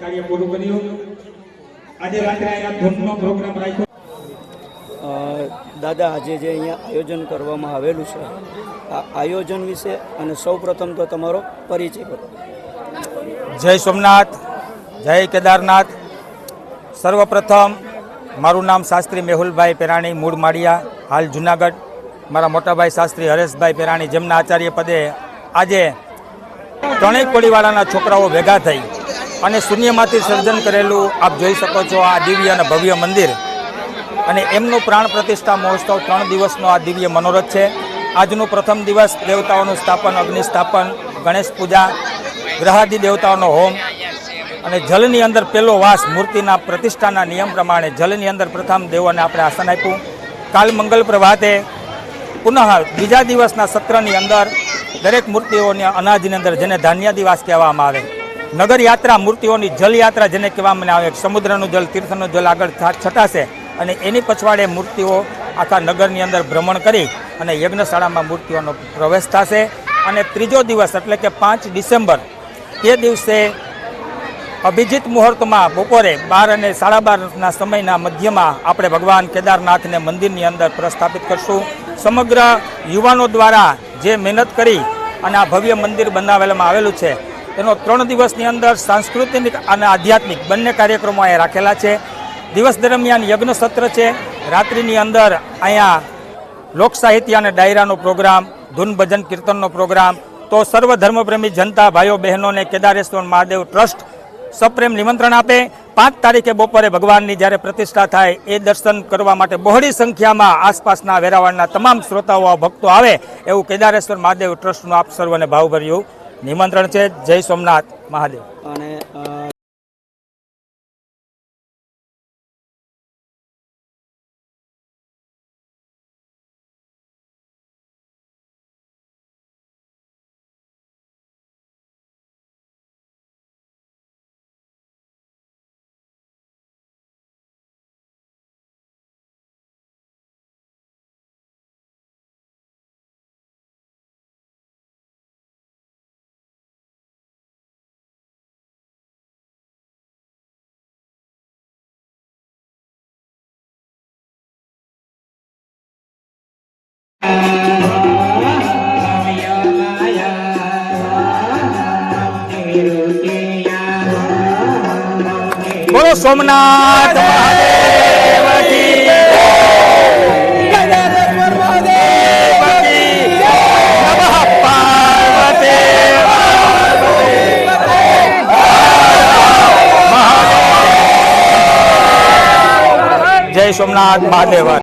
કાર્ય પૂરું કર્યું. આજે રાત્રે અહીંયા ધૂનનો પ્રોગ્રામ રાખ્યો. દાદા, આજે જે અહીંયા આયોજન કરવામાં આવેલું છે, આ આયોજન વિશે અને સૌપ્રથમ તો તમારો પરિચય કરો. જય સોમનાથ, જય કેદારનાથ. સર્વપ્રથમ મારું નામ શાસ્ત્રી મેહુલભાઈ પેરાણી, મૂળ માળિયા, હાલ જુનાગઢ. મારા મોટાભાઈ શાસ્ત્રી હરેશભાઈ પેરાણી, જેમના આચાર્ય પદે આજે ત્રણેય કોળીવાળાના છોકરાઓ ભેગા થઈ અને શૂન્યમાંથી સર્જન કરેલું આપ જોઈ શકો છો આ દિવ્ય અને ભવ્ય મંદિર. અને એમનું પ્રાણ પ્રતિષ્ઠા મહોત્સવ 3 દિવસનો આ દિવ્ય મનોરથ છે. આજનું પ્રથમ દિવસ દેવતાઓનું સ્થાપન, અગ્નિ સ્થાપન, ગણેશ પૂજા, ગ્રહાદિ દેવતાઓનો હોમ અને જલની અંદર પહેલો વાસ. મૂર્તિના પ્રતિષ્ઠાના નિયમ પ્રમાણે જલની અંદર પ્રથમ દેવોને આપણે આસન આપ્યું. કાલ મંગલ પ્રભાતે પુનઃ બીજા દિવસના સત્રની અંદર દરેક મૂર્તિઓની અનાજની અંદર, જેને ધાન્યાદિવાસ કહેવામાં આવે, નગર યાત્રા, મૂર્તિઓની જલયાત્રા જેને કહેવામાં આવે, સમુદ્રનું જલ, તીર્થનું જલ આગળ છટાશે અને એની પછવાડે મૂર્તિઓ આખા નગરની અંદર ભ્રમણ કરી અને યજ્ઞશાળામાં મૂર્તિઓનો પ્રવેશ થશે. અને ત્રીજો દિવસ એટલે કે 5 ડિસેમ્બર એ દિવસે અભિજીત મુહૂર્તમાં બપોરે 12 અને 12:30ના સમયના મધ્યમાં આપણે ભગવાન કેદારનાથને મંદિરની અંદર પ્રસ્થાપિત કરશું. સમગ્ર યુવાનો દ્વારા જે મહેનત કરી અને આ ભવ્ય મંદિર બનાવેલામાં આવેલું છે, એનો 3 દિવસની અંદર સાંસ્કૃતિક અને આધ્યાત્મિક બંને કાર્યક્રમો અહીંયા રાખેલા છે. દિવસ દરમિયાન યજ્ઞ સત્ર છે. રાત્રિની અંદર અહીંયા લોક સાહિત્ય અને ડાયરાનો પ્રોગ્રામ, ધૂન ભજન કીર્તનનો પ્રોગ્રામ. તો સર્વ ધર્મપ્રેમી જનતા ભાઈઓ બહેનોને કેદારેશ્વર મહાદેવ ટ્રસ્ટ સપ્રેમ નિમંત્રણ આપે. 5 તારીખે બપોરે ભગવાનની જ્યારે પ્રતિષ્ઠા થાય એ દર્શન કરવા માટે બહોળી સંખ્યામાં આસપાસના વેરાવળના તમામ શ્રોતાઓ, ભક્તો આવે એવું કેદારેશ્વર મહાદેવ ટ્રસ્ટનું આપ સર્વને ભાવભર્યું નિમંત્રણ છે. જય સોમનાથ મહાદેવ. અને બોલો સોમનાથ મહાદેવ કી જય. કેદારેશ્વર મહાદેવ કી જય. નમઃ પાર્વતી મહાદેવ. જય સોમનાથ મહાદેવ.